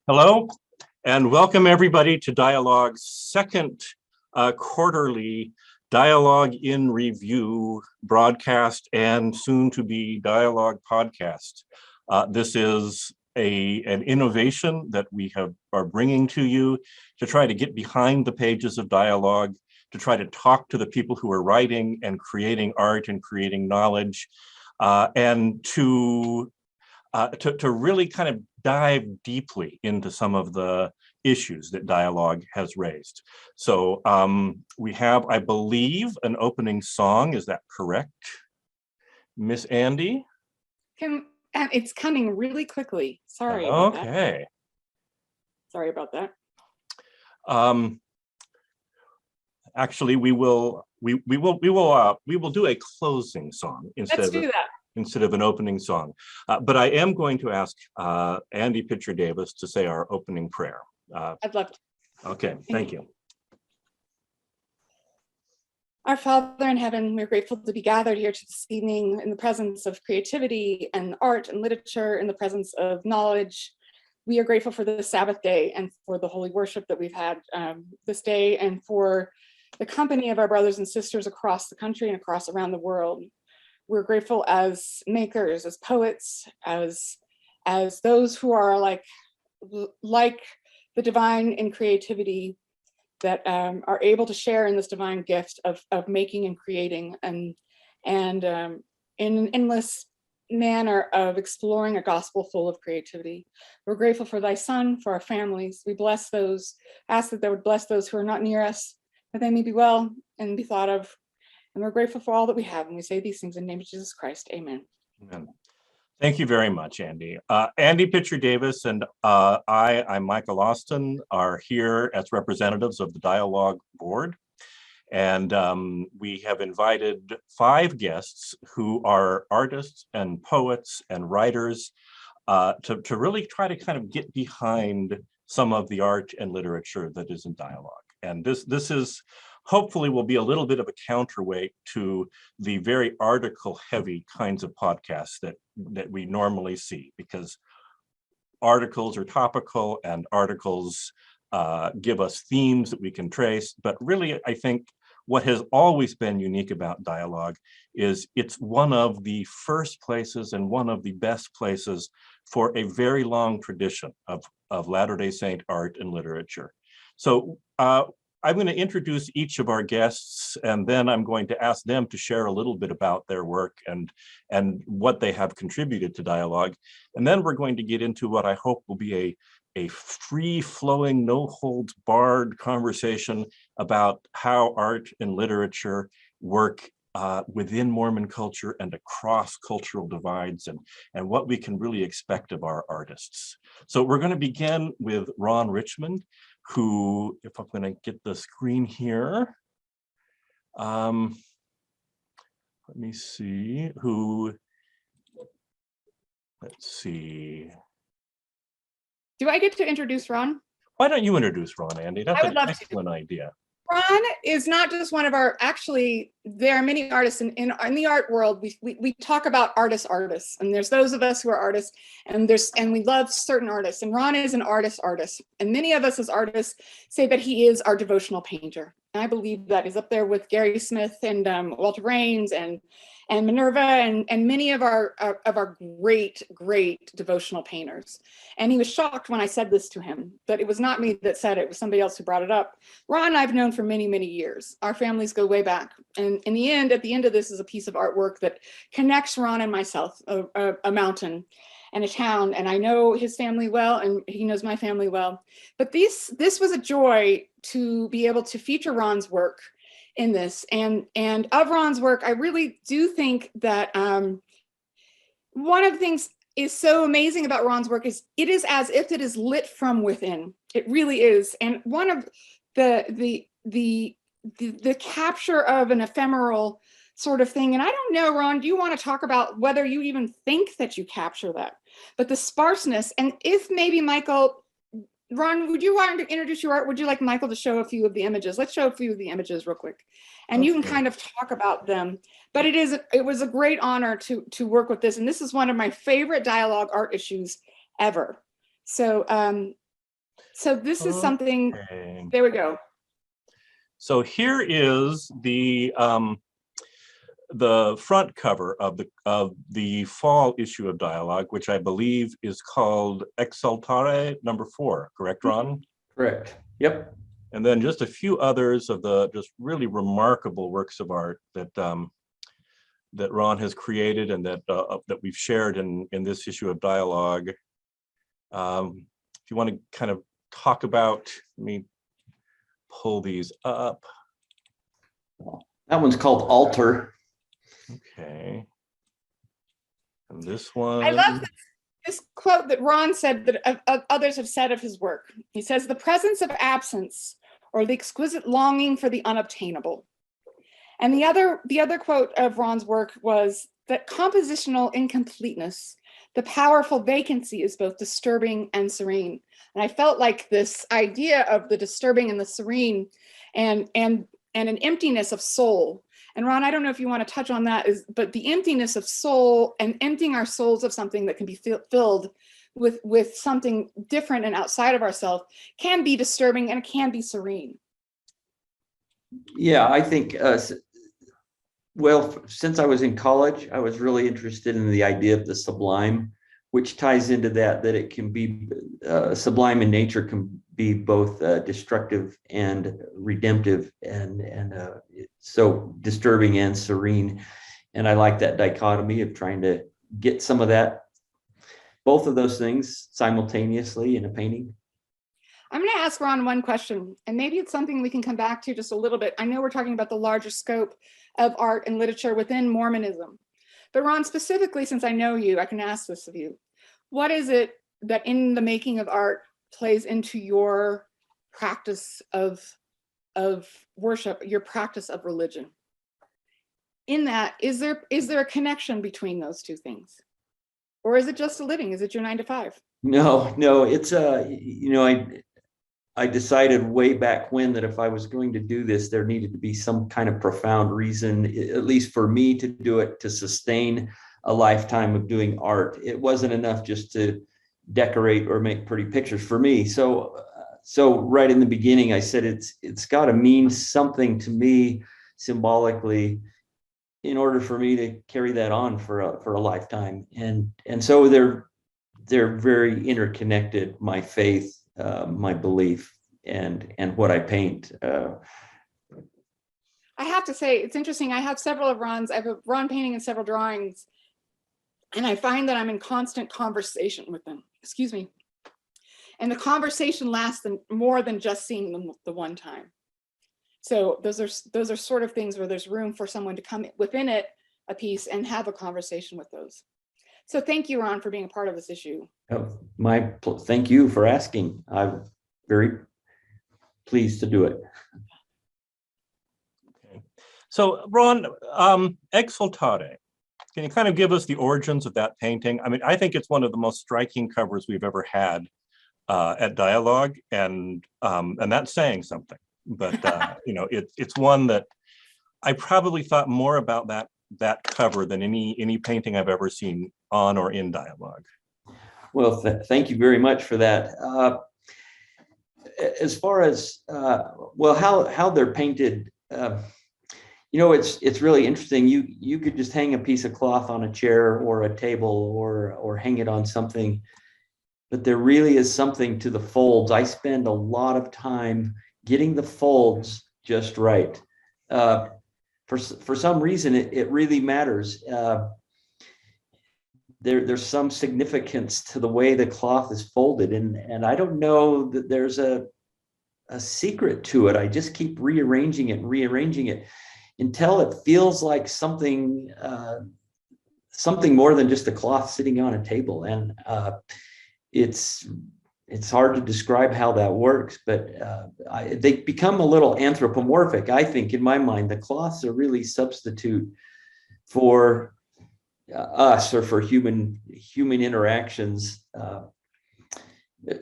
Hello, and welcome everybody to Dialogue's second quarterly Dialogue in Review broadcast and soon to be Dialogue podcast. This is an innovation that we are bringing to you to try to get behind the pages of Dialogue, to try to talk to the people who are writing and creating art and creating knowledge, and to really kind of dive deeply into some of the issues that Dialogue has raised. So we have, I believe, an opening song. Is that correct, Miss Andy? It's coming really quickly. Sorry about that. Okay. Sorry about that. Actually, we will do a closing song Let's do that. Instead of an opening song. But I am going to ask Andy Pitcher Davis to say our opening prayer. I'd love to. Okay, thank you. Our Father in heaven, we're grateful to be gathered here this evening in the presence of creativity and art and literature, in the presence of knowledge. We are grateful for the Sabbath day and for the holy worship that we've had this day, and for the company of our brothers and sisters across the country and across around the world. We're grateful as makers, as poets, as those who are like the divine in creativity, that are able to share in this divine gift of making and creating, and in an endless manner of exploring a gospel full of creativity. We're grateful for thy Son, for our families. We bless those, ask that they would bless those who are not near us, that they may be well and be thought of. And we're grateful for all that we have, and we say these things in the name of Jesus Christ. Amen. Amen. Thank you very much, Andy. Andy Pitcher Davis and I'm Michael Austin, are here as representatives of the Dialogue Board. And we have invited 5 guests who are artists and poets and writers to really try to kind of get behind some of the art and literature that is in Dialogue. And this is hopefully will be a little bit of a counterweight to the very article heavy kinds of podcasts that we normally see, because articles are topical and articles give us themes that we can trace. But really, I think what has always been unique about Dialogue is it's one of the first places and one of the best places for a very long tradition of Latter-day Saint art and literature. So I'm going to introduce each of our guests, and then I'm going to ask them to share a little bit about their work and what they have contributed to Dialogue. And then we're going to get into what I hope will be a free-flowing, no-holds-barred conversation about how art and literature work within Mormon culture and across cultural divides, and what we can really expect of our artists. So we're going to begin with Ron Richmond, who, if I'm going to get the screen here, let me see, let's see. Do I get to introduce Ron? Why don't you introduce Ron, Andy? That's an excellent idea. Ron is not just one of our, actually, there are many artists in the art world. We talk about artists, and there's those of us who are artists, and we love certain artists, and Ron is an artist. And many of us as artists say that he is our devotional painter. And I believe that is up there with Gary Smith and Walter Raines and Minerva and many of our great devotional painters. And he was shocked when I said this to him, but it was not me that said it, it was somebody else who brought it up. Ron I've known for many, many years. Our families go way back. And in the end, at the end of this is a piece of artwork that connects Ron and myself, a mountain and a town. And I know his family well, and he knows my family well. But this was a joy to be able to feature Ron's work in this, and of Ron's work, I really do think that one of the things is so amazing about Ron's work is it is as if it is lit from within. It really is, and one of the capture of an ephemeral sort of thing. And I don't know, Ron, do you want to talk about whether you even think that you capture that? But the sparseness, and if maybe Michael. Ron, would you want to introduce your art? Would you like Michael to show a few of the images? Let's show a few of the images real quick. And okay. You can kind of talk about them. But it was a great honor to work with this. And this is one of my favorite Dialogue art issues ever. So So this is something, Okay. there we go. So here is the front cover of the fall issue of Dialogue, which I believe is called Exaltare #4, correct, Ron? Correct. Yep. And then just a few others of the just really remarkable works of art that that Ron has created and that that we've shared in this issue of Dialogue. If you want to kind of talk about, let me pull these up. That one's called Altar. Okay. And this one. I love this quote that Ron said that others have said of his work. He says, "The presence of absence, or the exquisite longing for the unobtainable." And the other quote of Ron's work was that compositional incompleteness, the powerful vacancy, is both disturbing and serene. And I felt like this idea of the disturbing and the serene and an emptiness of soul. And Ron, I don't know if you want to touch on that, but the emptiness of soul and emptying our souls of something that can be filled with something different and outside of ourselves can be disturbing and it can be serene. Yeah, I think, well, since I was in college, I was really interested in the idea of the sublime, which ties into that it can be sublime in nature, can be both destructive and redemptive, and so disturbing and serene. And I like that dichotomy of trying to get some of that, both of those things simultaneously in a painting. I'm going to ask Ron one question, and maybe it's something we can come back to just a little bit. I know we're talking about the larger scope of art and literature within Mormonism. But Ron, specifically, since I know you, I can ask this of you. What is it that in the making of art plays into your practice of worship, your practice of religion? In that, is there a connection between those two things? Or is it just a living? Is it your 9 to 5? No, it's I decided way back when that if I was going to do this, there needed to be some kind of profound reason, at least for me, to do it, to sustain a lifetime of doing art. It wasn't enough just to decorate or make pretty pictures for me. So right in the beginning, I said it's got to mean something to me symbolically in order for me to carry that on for a lifetime. And so they're very interconnected, my faith, my belief, and what I paint. I have to say, it's interesting. I have several of Ron's. I have a Ron painting and several drawings, and I find that I'm in constant conversation with them. Excuse me. And the conversation lasts more than just seeing them the one time. So those are sort of things where there's room for someone to come within it, a piece, and have a conversation with those. So thank you, Ron, for being a part of this issue. Thank you for asking. I'm very pleased to do it. Okay. So Ron, Exaltare, can you kind of give us the origins of that painting? I mean, I think it's one of the most striking covers we've ever had at Dialogue, and that's saying something. But it's one that I probably thought more about that cover than any painting I've ever seen on or in Dialogue. Well, thank you very much for that. As far as how they're painted, it's really interesting. You could just hang a piece of cloth on a chair or a table or hang it on something, but there really is something to the folds. I spend a lot of time getting the folds just right. For some reason, it really matters. There's some significance to the way the cloth is folded, and I don't know that there's a secret to it. I just keep rearranging it until it feels like something more than just a cloth sitting on a table. And it's hard to describe how that works, but they become a little anthropomorphic, I think, in my mind. The cloths are really substitute for us or for human interactions.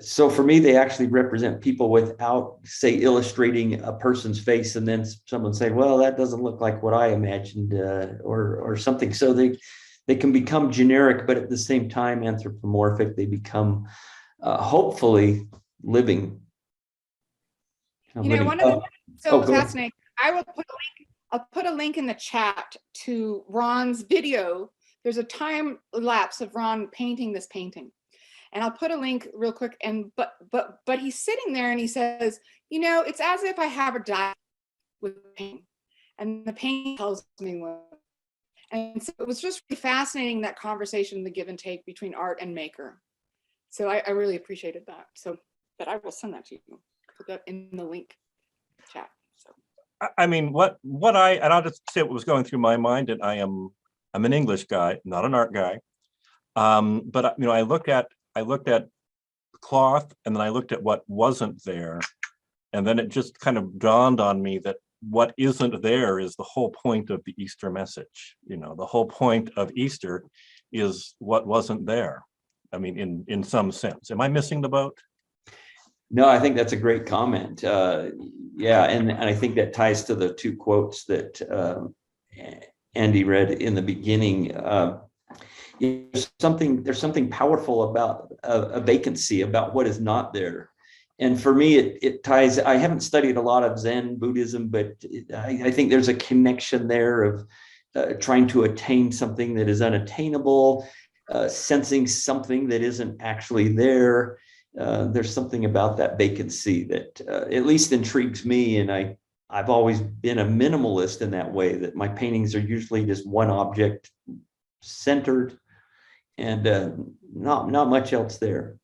So for me, they actually represent people without, say, illustrating a person's face and then someone saying, well, that doesn't look like what I imagined, or something. So they can become generic, but at the same time anthropomorphic. They become hopefully living One of the so go ahead. fascinating. I'll put a link in the chat to Ron's video. There's a time lapse of Ron painting this painting. And I'll put a link real quick. And but he's sitting there and he says, it's as if I have a dialogue with pain. And the pain tells me what. And so it was just really fascinating, that conversation, the give and take between art and maker. So I really appreciated that. So, but I will send that to you. Put that in the link chat. So. I mean, and I'll just say what was going through my mind, and I'm an English guy, not an art guy. But I looked at cloth, and then I looked at what wasn't there, and then it just kind of dawned on me that what isn't there is the whole point of the Easter message. The whole point of Easter is what wasn't there. I mean, in some sense. Am I missing the boat? No, I think that's a great comment. Yeah, and I think that ties to the two quotes that Andy read in the beginning. There's something powerful about a vacancy, about what is not there. And for me, it ties. I haven't studied a lot of Zen Buddhism, but I think there's a connection there of trying to attain something that is unattainable, sensing something that isn't actually there. There's something about that vacancy that at least intrigues me. And I've always been a minimalist in that way, that my paintings are usually just one object centered and not much else there.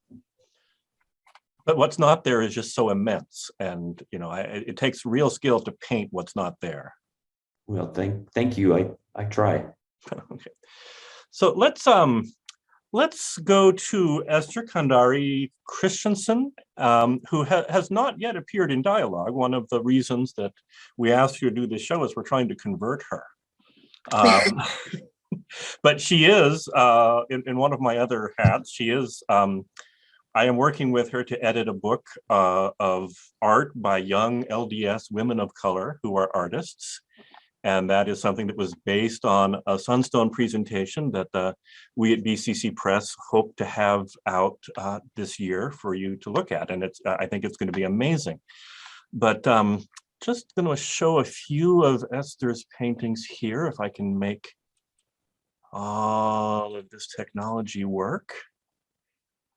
But what's not there is just so immense. And, it takes real skill to paint what's not there. Well, thank you. I try. Okay. So let's go to Esther Khandari Christensen, who has not yet appeared in dialogue. One of the reasons that we asked you to do this show is we're trying to convert her. But she is, in one of my other hats, she is, I am working with her to edit a book of art by young LDS women of color who are artists. And that is something that was based on a Sunstone presentation that we at BCC Press hope to have out this year for you to look at. And I think it's going to be amazing. But just going to show a few of Esther's paintings here, if I can make all of this technology work.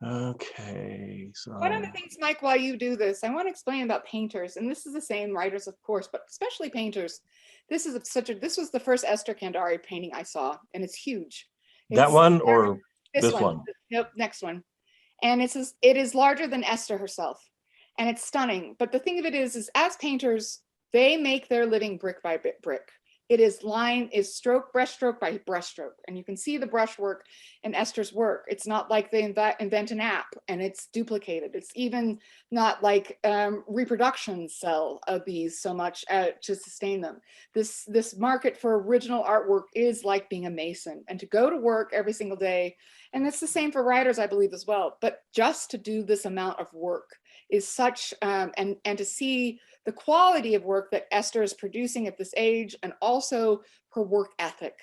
Okay, so one of the things, Mike, while you do this, I want to explain about painters, and this is the same, writers, of course, but especially painters. This was the first Esther Kandari painting I saw, and it's huge. That one or this one? Nope, next one. And it is larger than Esther herself, and it's stunning. But the thing of it is as painters, they make their living brick by brick. It is brushstroke by brushstroke. And you can see the brushwork in Esther's work. It's not like they invent an app and it's duplicated. It's even not like reproductions sell of these so much to sustain them. This market for original artwork is like being a mason, and to go to work every single day. And it's the same for writers, I believe, as well. But just to do this amount of work is such, and to see the quality of work that Esther is producing at this age, and also her work ethic,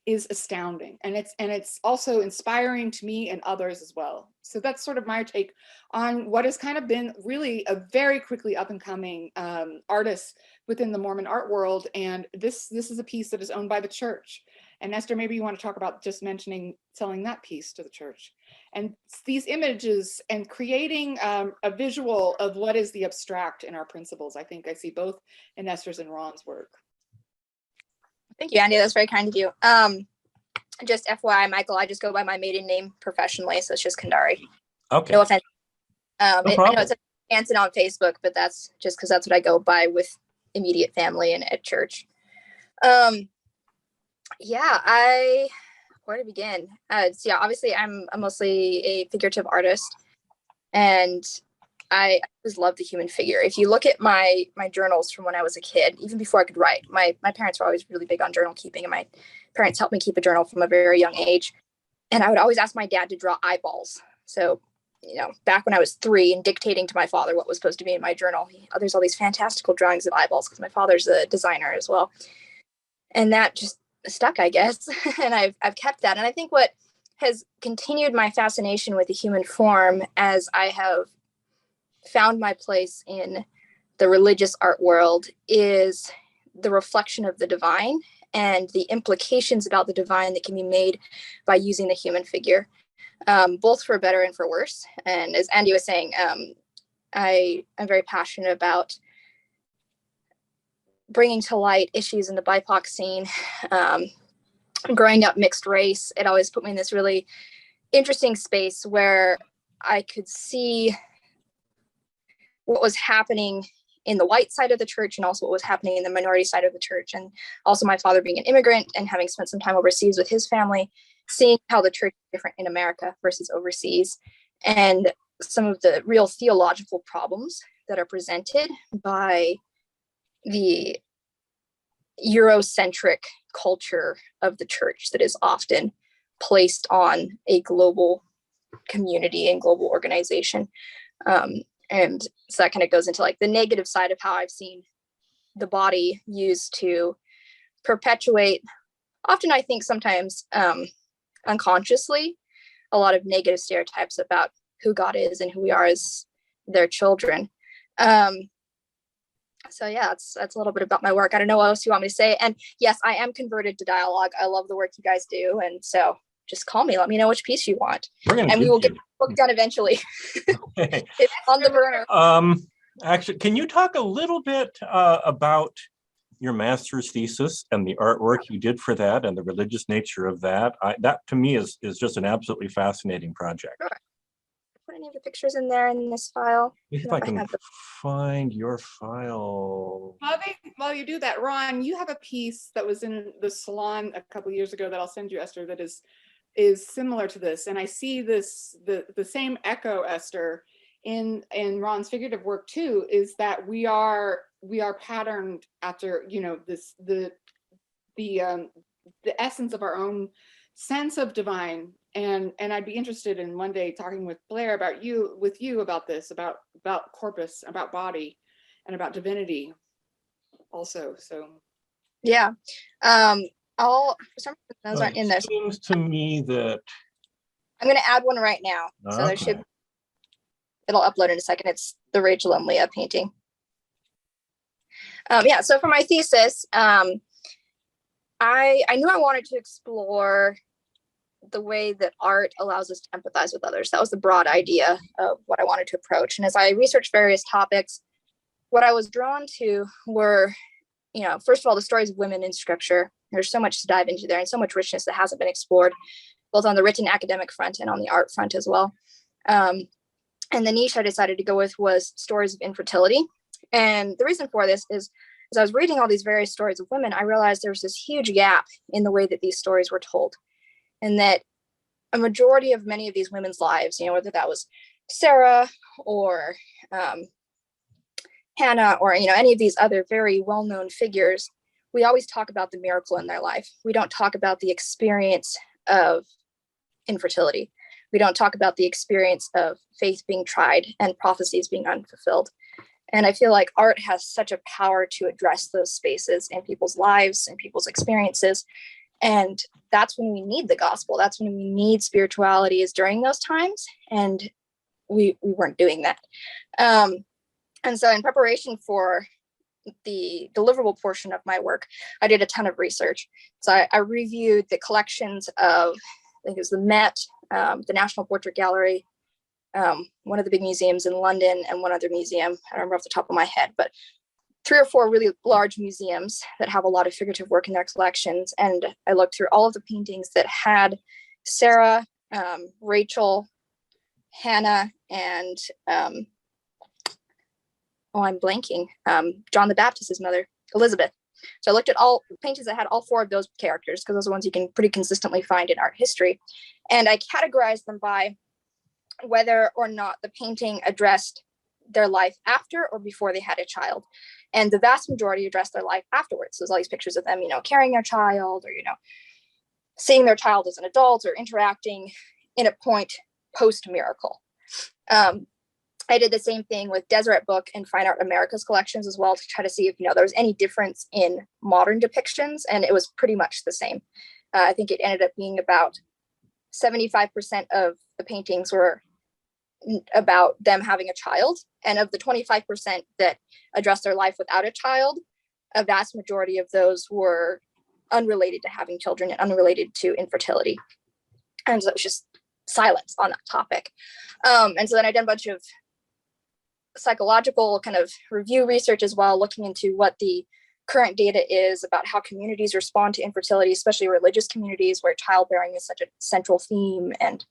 is astounding. And it's also inspiring to me and others as well. So that's sort of my take on what has kind of been really a very quickly up and coming artist within the Mormon art world. And this is a piece that is owned by the church. And Esther, maybe you want to talk about just selling that piece to the church. And these images and creating a visual of what is the abstract in our principles. I think I see both in Esther's and Ron's work. Thank you, Andy. That's very kind of you. Just FYI, Michael, I just go by my maiden name professionally, so it's just Khandari. Okay. No offense. No I know it's Hanson on Facebook, but that's just because that's what I go by with immediate family and at church. Where to begin? Obviously I'm mostly a figurative artist, and I always loved the human figure. If you look at my journals from when I was a kid, even before I could write, my parents were always really big on journal keeping, and my parents helped me keep a journal from a very young age. And I would always ask my dad to draw eyeballs. So, back when I was 3 and dictating to my father what was supposed to be in my journal, there's all these fantastical drawings of eyeballs because my father's a designer as well. And that just stuck, I guess. And I've kept that. And I think what has continued my fascination with the human form as I have found my place in the religious art world is the reflection of the divine and the implications about the divine that can be made by using the human figure, both for better and for worse. And as Andy was saying, I'm very passionate about bringing to light issues in the BIPOC scene. Growing up mixed race, it always put me in this really interesting space where I could see what was happening in the white side of the church and also what was happening in the minority side of the church. And also my father being an immigrant and having spent some time overseas with his family, seeing how the church is different in America versus overseas, and some of the real theological problems that are presented by the Eurocentric culture of the church that is often placed on a global community and global organization. And so that kind of goes into like the negative side of how I've seen the body used to perpetuate, often I think sometimes unconsciously, a lot of negative stereotypes about who God is and who we are as their children. So yeah, that's a little bit about my work. I don't know what else you want me to say. And yes, I am converted to dialogue. I love the work you guys do. And so just call me, let me know which piece you want. And we will get the book done eventually. Okay. It's on the burner. Actually, can you talk a little bit about your master's thesis and the artwork you did for that and the religious nature of that? That to me is just an absolutely fascinating project. Sure. Put any of the pictures in there in this file. If I can find your file. While you do that, Ron, you have a piece that was in the salon a couple of years ago that I'll send you, Esther, that is similar to this. And I see this, the same echo, Esther, in Ron's figurative work too, is that we are patterned after, you know, this, the essence of our own sense of divine. And I'd be interested in one day talking with Blaire about you about this, about corpus, about body, and about divinity also. So yeah. For some reason those aren't in there. It seems to me that I'm going to add one right now. So okay. It'll upload in a second. It's the Rachel and Leah painting. Yeah, so for my thesis, I knew I wanted to explore the way that art allows us to empathize with others. That was the broad idea of what I wanted to approach. And as I researched various topics, what I was drawn to were, you know, first of all, the stories of women in scripture. There's so much to dive into there and so much richness that hasn't been explored, both on the written academic front and on the art front as well. And the niche I decided to go with was stories of infertility. And the reason for this is, as I was reading all these various stories of women, I realized there was this huge gap in the way that these stories were told. And that a majority of many of these women's lives, you know, whether that was Sarah or Hannah or, you know, any of these other very well-known figures, we always talk about the miracle in their life. We don't talk about the experience of infertility. We don't talk about the experience of faith being tried and prophecies being unfulfilled. And I feel like art has such a power to address those spaces in people's lives and people's experiences. And that's when we need the gospel. That's when we need spirituality, is during those times. And we weren't doing that. And so in preparation for the deliverable portion of my work, I did a ton of research. So I reviewed the collections of, I think it was the Met, the National Portrait Gallery, one of the big museums in London, and one other museum, I don't remember off the top of my head, but 3 or 4 really large museums that have a lot of figurative work in their collections. And I looked through all of the paintings that had Sarah, Rachel, Hannah, and I'm blanking, John the Baptist's mother, Elizabeth. So I looked at all paintings that had all 4 of those characters, because those are ones you can pretty consistently find in art history. And I categorized them by whether or not the painting addressed their life after or before they had a child. And the vast majority addressed their life afterwards. So there's all these pictures of them, you know, carrying their child, or, you know, seeing their child as an adult, or interacting in a point post-miracle. I did the same thing with Deseret Book and Fine Art America's collections as well, to try to see if, you know, there was any difference in modern depictions, and it was pretty much the same. I think it ended up being about 75% of the paintings were about them having a child. And of the 25% that addressed their life without a child, a vast majority of those were unrelated to having children and unrelated to infertility. And so it was just silence on that topic. And so then I did a bunch of psychological kind of review research as well, looking into what the current data is about how communities respond to infertility, especially religious communities where childbearing is such a central theme and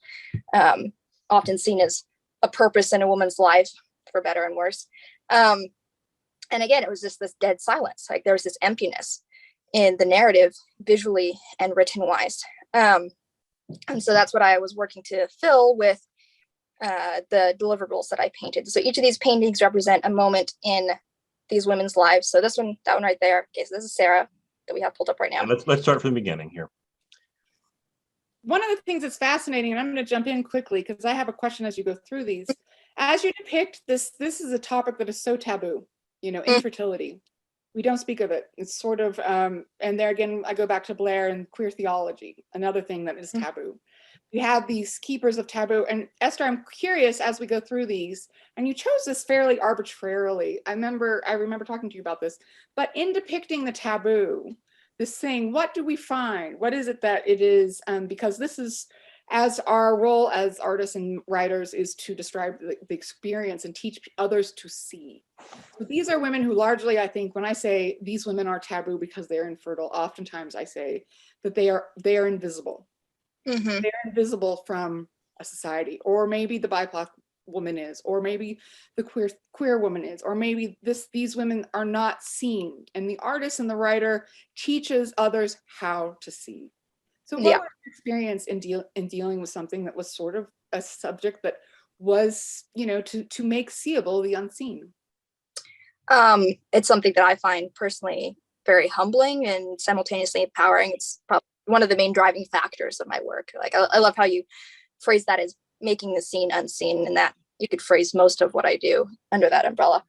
often seen as a purpose in a woman's life, for better and worse. And again, it was just this dead silence. Like there was this emptiness in the narrative, visually and written wise. And so that's what I was working to fill with the deliverables that I painted. So each of these paintings represent a moment in these women's lives. So this one, that one right there. Okay, so this is Sarah that we have pulled up right now. And let's start from the beginning here. One of the things that's fascinating, and I'm going to jump in quickly because I have a question as you go through these. As you depict this is a topic that is so taboo, infertility. We don't speak of it. It's sort of, and there again, I go back to Blaire and queer theology, another thing that is taboo. We have these keepers of taboo. And Esther, I'm curious as we go through these, and you chose this fairly arbitrarily. I remember talking to you about this, but in depicting the taboo, this thing, what do we find? What is it that it is? Because this is, as our role as artists and writers is to describe the experience and teach others to see. So these are women who largely, I think, when I say these women are taboo because they're infertile, oftentimes I say that they are invisible. Mm-hmm. They're invisible from a society, or maybe the BIPOC woman is, or maybe the queer woman is, or maybe these women are not seen. And the artist and the writer teaches others how to see. So what was your experience in dealing with something that was sort of a subject that was, to make seeable the unseen? It's something that I find personally very humbling and simultaneously empowering. It's probably one of the main driving factors of my work. Like I love how you phrase that as making the seen unseen, and that you could phrase most of what I do under that umbrella.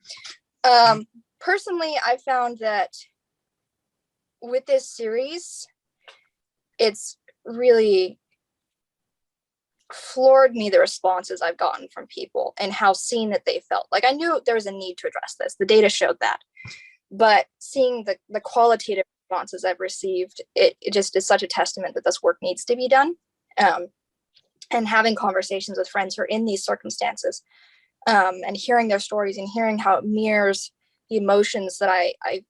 Personally, I found that with this series, it's really floored me, the responses I've gotten from people and how seen that they felt. Like I knew there was a need to address this. The data showed that. But seeing the qualitative responses I've received, it just is such a testament that this work needs to be done. And having conversations with friends who are in these circumstances, and hearing their stories and hearing how it mirrors the emotions that I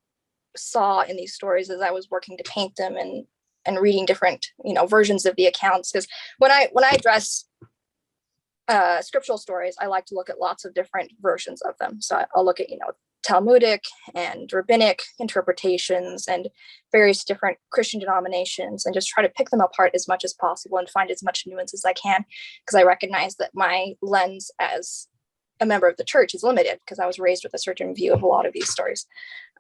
saw in these stories as I was working to paint them and reading different, versions of the accounts. Because when I address scriptural stories, I like to look at lots of different versions of them. So I'll look at, Talmudic and rabbinic interpretations and various different Christian denominations, and just try to pick them apart as much as possible and find as much nuance as I can, because I recognize that my lens as a member of the church is limited because I was raised with a certain view of a lot of these stories.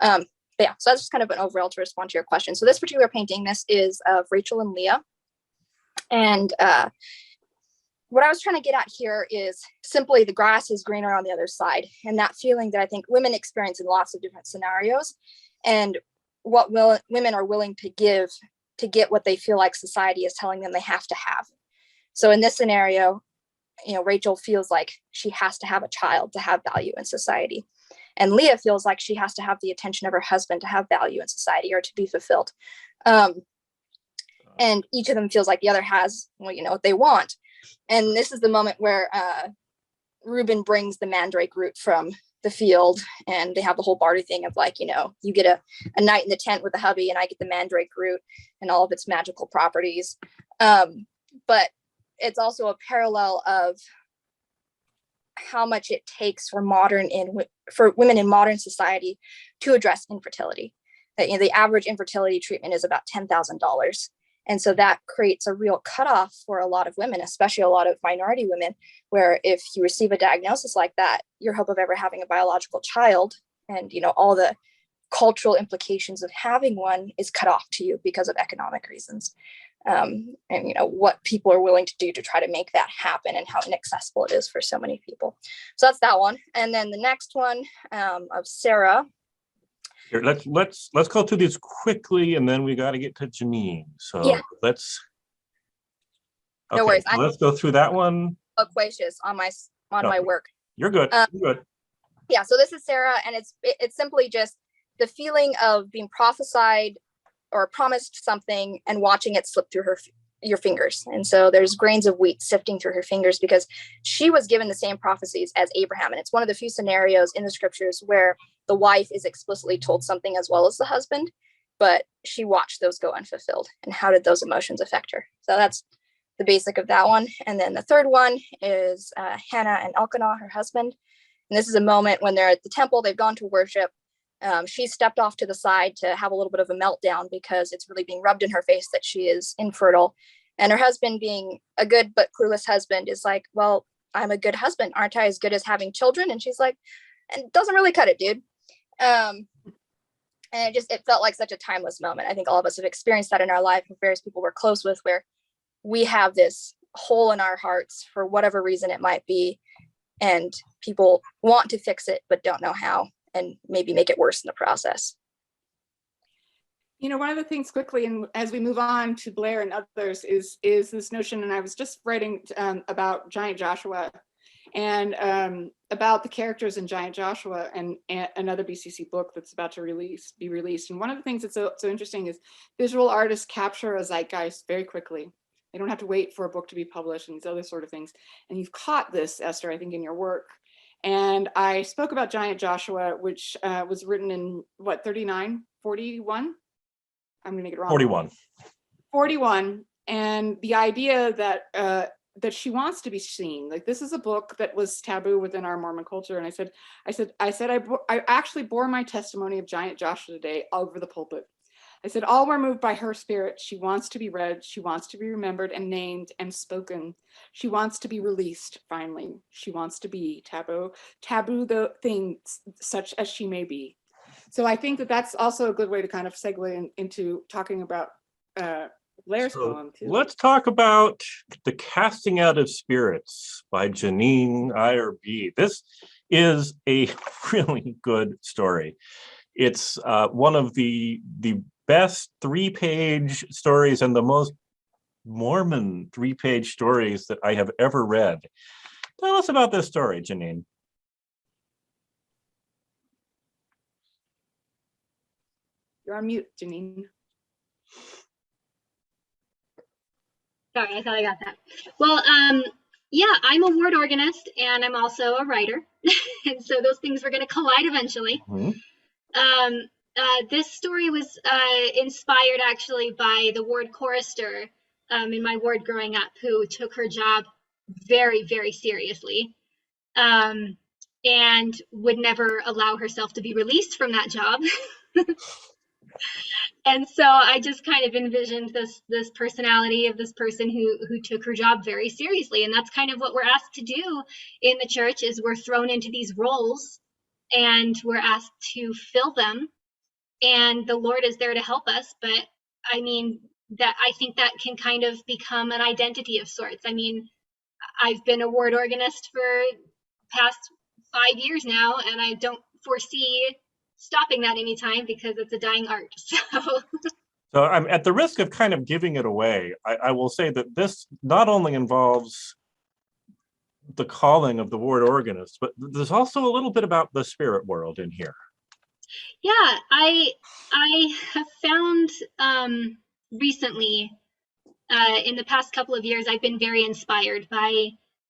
So that's just kind of an overall to respond to your question. So this particular painting, this is of Rachel and Leah. And what I was trying to get at here is simply the grass is greener on the other side. And that feeling that I think women experience in lots of different scenarios, and what women are willing to give to get what they feel like society is telling them they have to have. So in this scenario, Rachel feels like she has to have a child to have value in society. And Leah feels like she has to have the attention of her husband to have value in society or to be fulfilled. And each of them feels like the other has, what they want. And this is the moment where Reuben brings the mandrake root from the field, and they have the whole barter thing of like, you get a night in the tent with the hubby and I get the mandrake root and all of its magical properties. But it's also a parallel of how much it takes for women in modern society to address infertility. That the average infertility treatment is about $10,000. And so that creates a real cutoff for a lot of women, especially a lot of minority women, where if you receive a diagnosis like that, your hope of ever having a biological child and, all the cultural implications of having one is cut off to you because of economic reasons. And, what people are willing to do to try to make that happen and how inaccessible it is for so many people. So that's that one. And then the next one of Sarah. Here, let's go through these quickly, and then we got to get to Janine. So let's. Okay, no worries. so let's go through that one. Loquacious on my on No, my work. you're good. You're good. Yeah, so this is Sarah, and it's simply just the feeling of being prophesied or promised something and watching it slip through your fingers. And so there's grains of wheat sifting through her fingers because she was given the same prophecies as Abraham. And it's one of the few scenarios in the scriptures where the wife is explicitly told something as well as the husband, but she watched those go unfulfilled. And how did those emotions affect her? So that's the basic of that one. And then the third one is Hannah and Elkanah, her husband. And this is a moment when they're at the temple, they've gone to worship. She stepped off to the side to have a little bit of a meltdown because it's really being rubbed in her face that she is infertile. And her husband, being a good but clueless husband, is like, well, I'm a good husband. Aren't I as good as having children? And she's like, and it doesn't really cut it, dude. And it felt like such a timeless moment. I think all of us have experienced that in our life with various people we're close with, where we have this hole in our hearts for whatever reason it might be. And people want to fix it, but don't know how, and maybe make it worse in the process. You know, one of the things quickly, and as we move on to Blaire and others, is this notion, and I was just writing about Giant Joshua and about the characters in Giant Joshua and another BCC book that's about to be released. And one of the things that's so interesting is visual artists capture a zeitgeist very quickly. They don't have to wait for a book to be published and these other sort of things. And you've caught this, Esther, I think, in your work. And I spoke about Giant Joshua, which was written in what, 39, 41? I'm gonna get it wrong. 41. 41. And the idea that that she wants to be seen. Like, this is a book that was taboo within our Mormon culture. And I actually bore my testimony of Giant Joshua today over the pulpit. I said, all were moved by her spirit. She wants to be read. She wants to be remembered and named and spoken. She wants to be released, finally. She wants to be taboo the things such as she may be. So I think that that's also a good way to kind of segue into talking about Blaire's poem too. Let's talk about The Casting Out of Spirits by Janine, Eyre. This is a really good story. It's one of the best 3-page stories and the most Mormon 3-page stories that I have ever read. Tell us about this story, Janine. You're on mute, Janine. Sorry, I thought I got that. Well, yeah, I'm a ward organist and I'm also a writer. And so those things were going to collide eventually. Mm-hmm. This story was inspired actually by the ward chorister in my ward growing up, who took her job very, very seriously and would never allow herself to be released from that job. And so I just kind of envisioned this personality of this person who took her job very seriously. And that's kind of what we're asked to do in the church, is we're thrown into these roles and we're asked to fill them. And the Lord is there to help us. But I mean, I think that can kind of become an identity of sorts. I mean, I've been a ward organist for past 5 years now, and I don't foresee stopping that anytime because it's a dying art. So I'm at the risk of kind of giving it away. I will say that this not only involves the calling of the ward organist, but there's also a little bit about the spirit world in here. Yeah, I have found recently, in the past couple of years, I've been very inspired by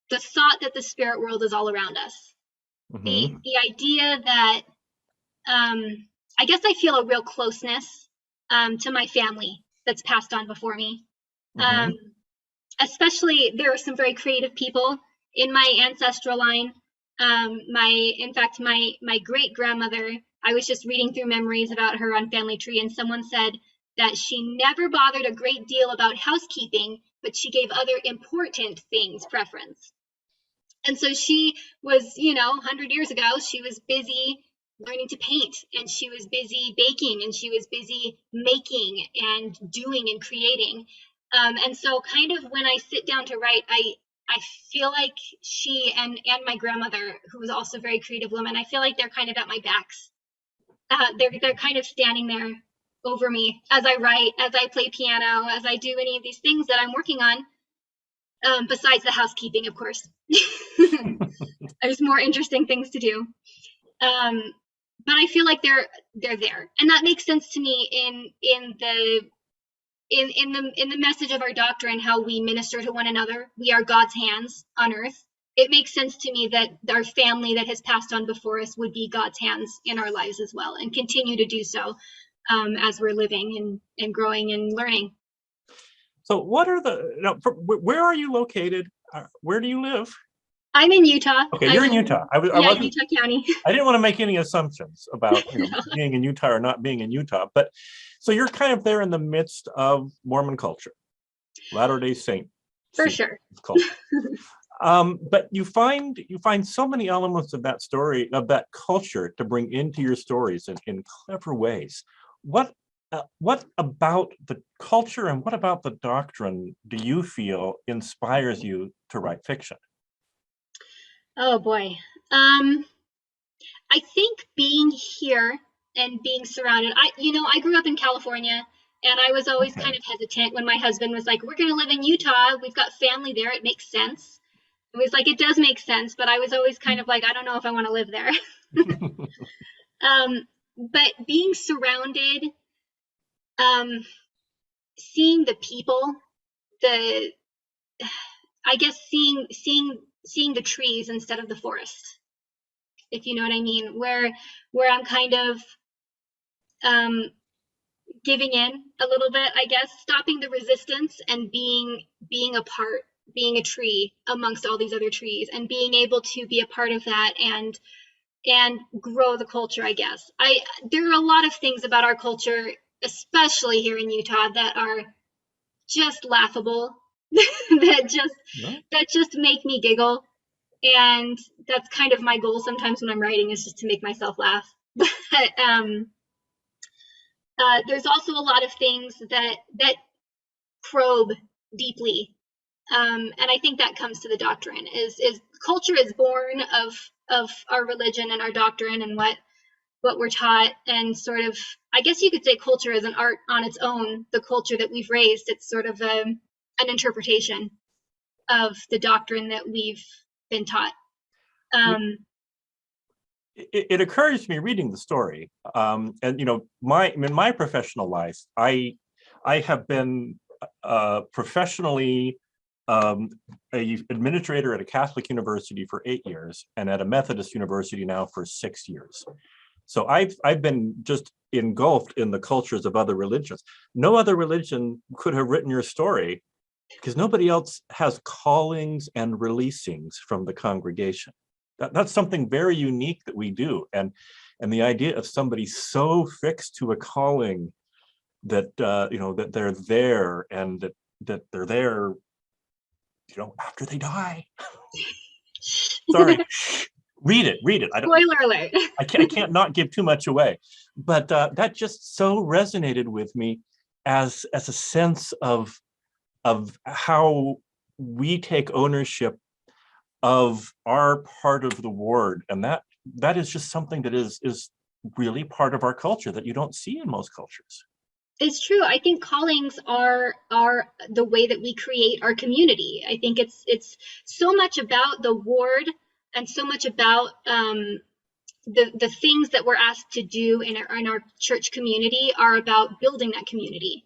the thought that the spirit world is all around us. Mm-hmm. The idea that I guess I feel a real closeness to my family that's passed on before me. Mm-hmm. Especially, there are some very creative people in my ancestral line. In fact, my great grandmother, I was just reading through memories about her on Family Tree, and someone said that she never bothered a great deal about housekeeping, but she gave other important things preference. And so she was, 100 years ago, she was busy learning to paint, and she was busy baking, and she was busy making and doing and creating. And so kind of when I sit down to write, I feel like she and my grandmother, who was also a very creative woman, I feel like they're kind of at my backs. They're kind of standing there over me as I write, as I play piano, as I do any of these things that I'm working on. besides the housekeeping, of course. There's more interesting things to do. But I feel like they're there, and that makes sense to me in the message of our doctrine, how we minister to one another. We are God's hands on earth. It makes sense to me that our family that has passed on before us would be God's hands in our lives as well, and continue to do so as we're living and growing and learning. So what are where are you located? Where do you live? I'm in Utah. Okay, you're in Utah. Utah County. I didn't want to make any assumptions about being in Utah or not being in Utah, but so you're kind of there in the midst of Mormon culture, Latter-day Saint. For sure. Culture. But you find so many elements of that story, of that culture, to bring into your stories in clever ways. What about the culture and what about the doctrine do you feel inspires you to write fiction? Oh boy. I think being here and being surrounded, I grew up in California, and I was always kind of hesitant when my husband was like, we're going to live in Utah. We've got family there. It makes sense. It was like, it does make sense, but I was always kind of like, I don't know if I want to live there. But being surrounded, seeing the people, seeing the trees instead of the forest, if you know what I mean, where I'm kind of giving in a little bit, I guess, stopping the resistance and being a part, being a tree amongst all these other trees, and being able to be a part of that and grow the culture, I guess. There are a lot of things about our culture, especially here in Utah, that are just laughable, that just make me giggle. And that's kind of my goal sometimes when I'm writing, is just to make myself laugh. But there's also a lot of things that probe deeply, and I think that comes to the doctrine. Is culture is born of our religion and our doctrine and what we're taught, and sort of, I guess you could say culture is an art on its own. The culture that we've raised, it's sort of an interpretation of the doctrine that we've been taught. It occurs to me reading the story, and in my professional life, I have been professionally an administrator at a Catholic university for 8 years and at a Methodist university now for 6 years. So I've been just engulfed in the cultures of other religions. No other religion could have written your story, because nobody else has callings and releasings from the congregation. That's something very unique that we do. And the idea of somebody so fixed to a calling that that they're there, and that they're there after they die. Sorry. Read it. Spoiler alert. I can't not give too much away, but that just so resonated with me as a sense of how we take ownership of our part of the ward, and that is just something that is really part of our culture that you don't see in most cultures. It's true. I think callings are the way that we create our community. I think it's so much about the ward, and so much about the things that we're asked to do in our church community are about building that community,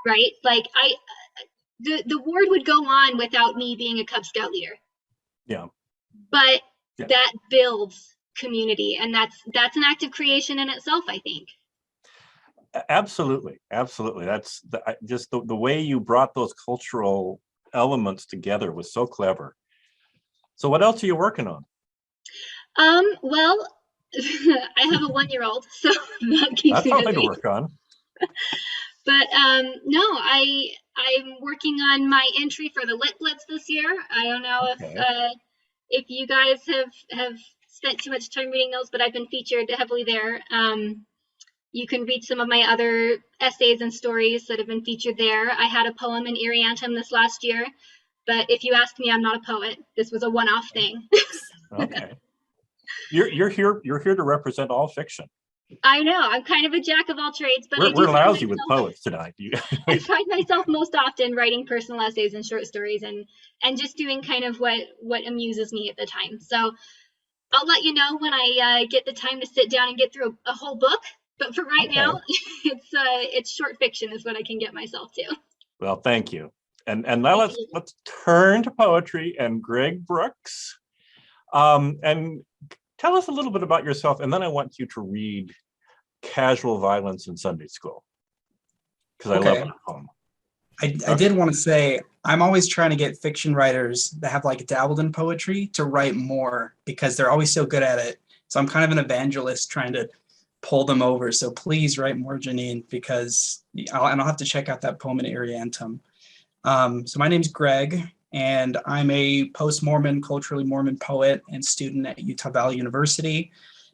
right? Like the ward would go on without me being a Cub Scout leader. Yeah. But that builds community, and that's an act of creation in itself, I think. Absolutely. That's just the way you brought those cultural elements together was so clever. So what else are you working on? Well, I have a 1-year-old, so that keeps That's me something busy. to work on. But no, I'm working on my entry for the Lit Blitz this year. I don't know if you guys have spent too much time reading those, but I've been featured heavily there. You can read some of my other essays and stories that have been featured there. I had a poem in Eyre Anthem this last year, but if you ask me, I'm not a poet. This was a one-off thing. Okay. You're here to represent all fiction. I know, I'm kind of a jack of all trades, but We're lousy with poets tonight. I find myself most often writing personal essays and short stories and just doing kind of what amuses me at the time. So I'll let you know when I get the time to sit down and get through a whole book. But for right now, it's short fiction is what I can get myself to. Well, thank you. And now let's turn to poetry and Greg Brooks. And tell us a little bit about yourself, and then I want you to read Casual Violence in Sunday School, because I love that poem. I did want to say, I'm always trying to get fiction writers that have like dabbled in poetry to write more, because they're always so good at it. So I'm kind of an evangelist trying to pull them over. So please write more, Janine, because I'll have to check out that poem in Ariantum. So my name's Greg, and I'm a post-Mormon, culturally Mormon poet and student at Utah Valley University.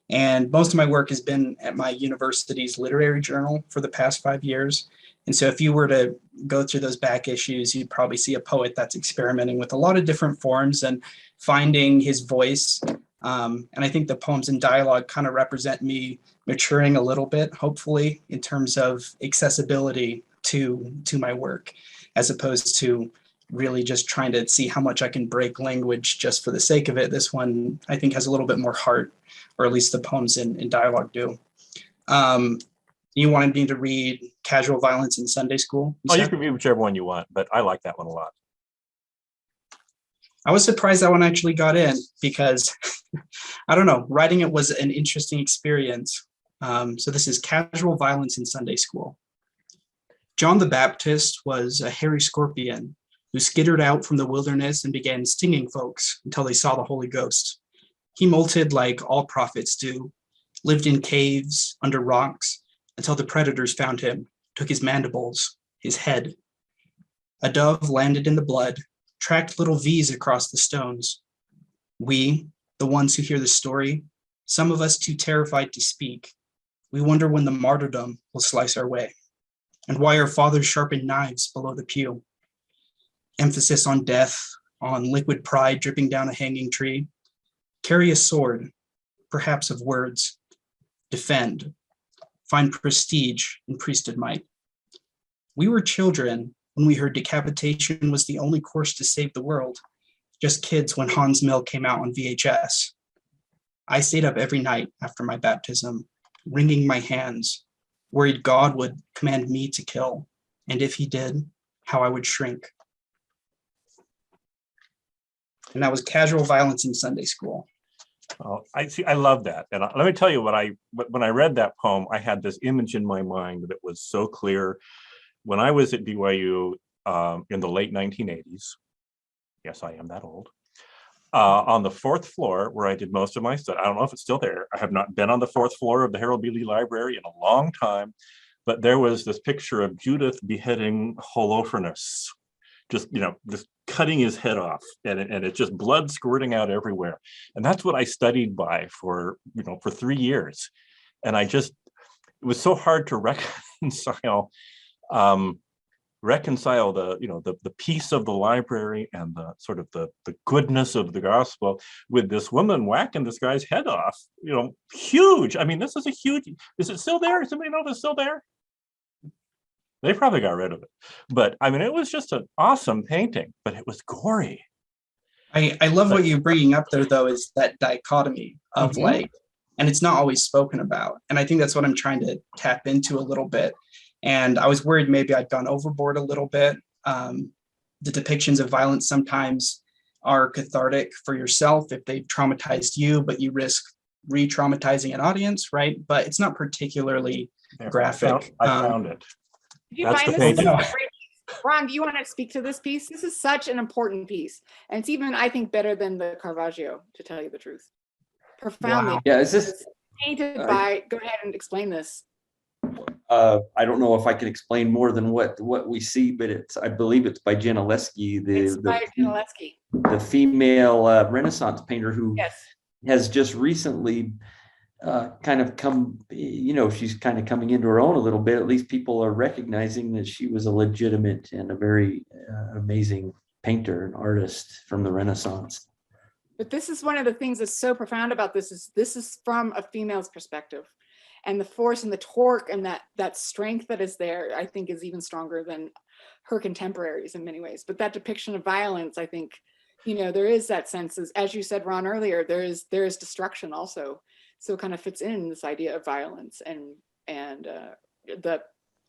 And most of my work has been at my university's literary journal for the past 5 years. And so if you were to go through those back issues, you'd probably see a poet that's experimenting with a lot of different forms and finding his voice. And I think the poems and dialogue kind of represent me maturing a little bit, hopefully, in terms of accessibility to my work, as opposed to really just trying to see how much I can break language just for the sake of it. This one, I think, has a little bit more heart, or at least the poems in dialogue do. You wanted me to read Casual Violence in Sunday School? You can read whichever one you want, but I like that one a lot. I was surprised that one actually got in, because I don't know, writing it was an interesting experience. So this is Casual Violence in Sunday School. John the Baptist was a hairy scorpion who skittered out from the wilderness and began stinging folks until they saw the Holy Ghost. He molted like all prophets do, lived in caves, under rocks, until the predators found him, took his mandibles, his head. A dove landed in the blood, tracked little V's across the stones. We, the ones who hear the story, some of us too terrified to speak, we wonder when the martyrdom will slice our way, and why our fathers sharpened knives below the pew. Emphasis on death, on liquid pride dripping down a hanging tree. Carry a sword, perhaps of words. Defend. Find prestige in priesthood might. We were children when we heard decapitation was the only course to save the world. Just kids when Hans Mill came out on VHS. I stayed up every night after my baptism, wringing my hands, worried God would command me to kill, and if he did, how I would shrink. And that was Casual Violence in Sunday School. Oh, I love that. And let me tell you when I read that poem, I had this image in my mind that was so clear. When I was at BYU in the late 1980s, yes, I am that old, on the 4th floor where I did most of my study. I don't know if it's still there. I have not been on the 4th floor of the Harold B. Lee Library in a long time, but there was this picture of Judith beheading Holofernes, just cutting his head off, and it's just blood squirting out everywhere. And that's what I studied by for 3 years. And it was so hard to reconcile the peace of the library and the sort of the goodness of the gospel with this woman whacking this guy's head off, huge. I mean, this is a huge, is it still there? Does somebody know if it's still there? They probably got rid of it. But I mean, it was just an awesome painting, but it was gory. I love what you're bringing up there, though, is that dichotomy of and it's not always spoken about. And I think that's what I'm trying to tap into a little bit. And I was worried maybe I'd gone overboard a little bit. The depictions of violence sometimes are cathartic for yourself if they've traumatized you, but you risk re-traumatizing an audience, right? But it's not particularly graphic. I found it. Did you find this? Ron, do you want to speak to this piece? This is such an important piece. And it's even, I think, better than the Caravaggio, to tell you the truth. Profoundly. Wow. Yeah, is this painted by, go ahead and explain this. I don't know if I can explain more than what we see, but I believe it's by Gentileschi, the female Renaissance painter who has just recently kind of come, she's kind of coming into her own a little bit. At least people are recognizing that she was a legitimate and a very amazing painter and artist from the Renaissance. But this is one of the things that's so profound about this is from a female's perspective. and the force and the torque and that strength that is there, I think, is even stronger than her contemporaries in many ways. But that depiction of violence, I think, there is that sense, as you said, Ron, earlier, there is destruction also. So it kind of fits in this idea of violence and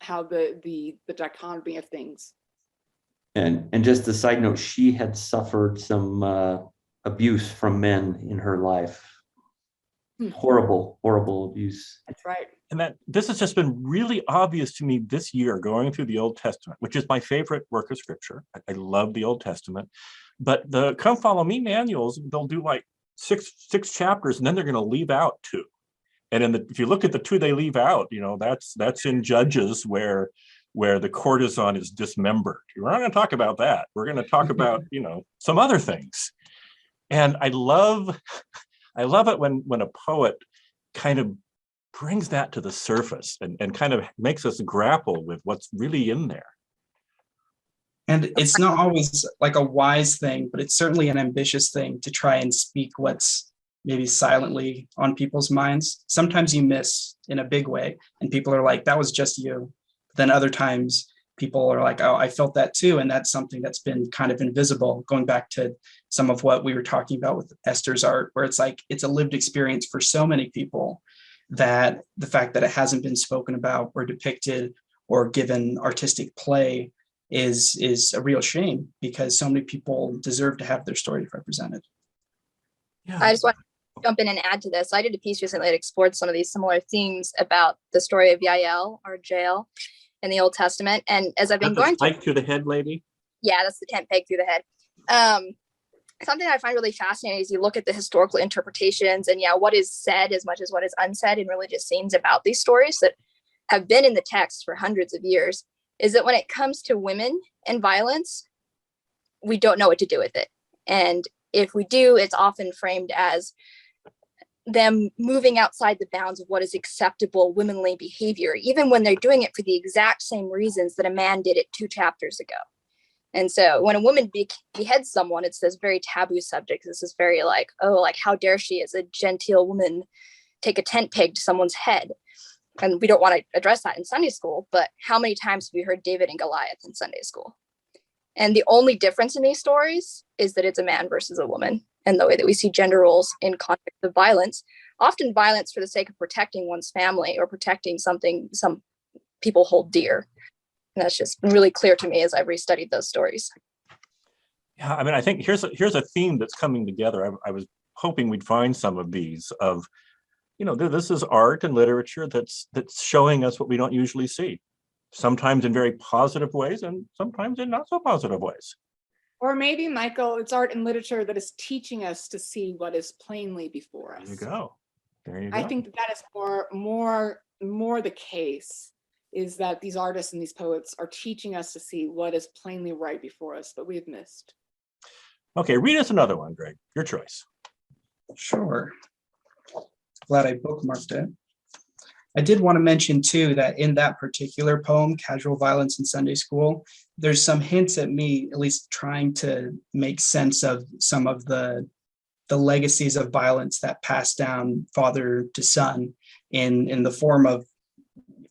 how the dichotomy of things. And just a side note, she had suffered some abuse from men in her life. Horrible abuse. That's right. And this has just been really obvious to me this year, going through the Old Testament, which is my favorite work of scripture. I love the Old Testament, but the Come Follow Me manuals, they'll do like six chapters, and then they're going to leave out 2. And if you look at the 2 they leave out, that's in Judges where the courtesan is dismembered. We're not going to talk about that. We're going to talk about some other things. And I love it when a poet kind of brings that to the surface and kind of makes us grapple with what's really in there. And it's not always like a wise thing, but it's certainly an ambitious thing to try and speak what's maybe silently on people's minds. Sometimes you miss in a big way and people are like, that was just you. Then other times people are like, oh, I felt that too. And that's something that's been kind of invisible, going back to some of what we were talking about with Esther's art, where it's like, it's a lived experience for so many people that the fact that it hasn't been spoken about or depicted or given artistic play is a real shame, because so many people deserve to have their story represented. Yeah. I just want to jump in and add to this. I did a piece recently that explored some of these similar themes about the story of Yael, or Jael, in the Old Testament. And as I've been going through, to the head lady. Yeah, that's the tent peg through the head. Something I find really fascinating is you look at the historical interpretations and what is said as much as what is unsaid in religious scenes about these stories that have been in the text for hundreds of years, is that when it comes to women and violence, we don't know what to do with it. And if we do, it's often framed as them moving outside the bounds of what is acceptable womanly behavior, even when they're doing it for the exact same reasons that a man did it 2 chapters ago. And so when a woman beheads someone, it's this very taboo subject. This is very like, oh, like how dare she as a genteel woman take a tent peg to someone's head? And we don't want to address that in Sunday school, but how many times have we heard David and Goliath in Sunday school? And the only difference in these stories is that it's a man versus a woman, and the way that we see gender roles in context of violence, often violence for the sake of protecting one's family or protecting something some people hold dear. And that's just been really clear to me as I've restudied those stories. Yeah, I mean, I think here's a theme that's coming together. I was hoping we'd find some of these of, this is art and literature that's showing us what we don't usually see, sometimes in very positive ways and sometimes in not so positive ways. Or maybe, Michael, it's art and literature that is teaching us to see what is plainly before us. There you go. I think that is more the case, is that these artists and these poets are teaching us to see what is plainly right before us, but we have missed. Okay, read us another one, Greg. Your choice. Sure. Glad I bookmarked it. I did want to mention too that in that particular poem, Casual Violence in Sunday School, there's some hints at me at least trying to make sense of some of the legacies of violence that pass down father to son in the form of,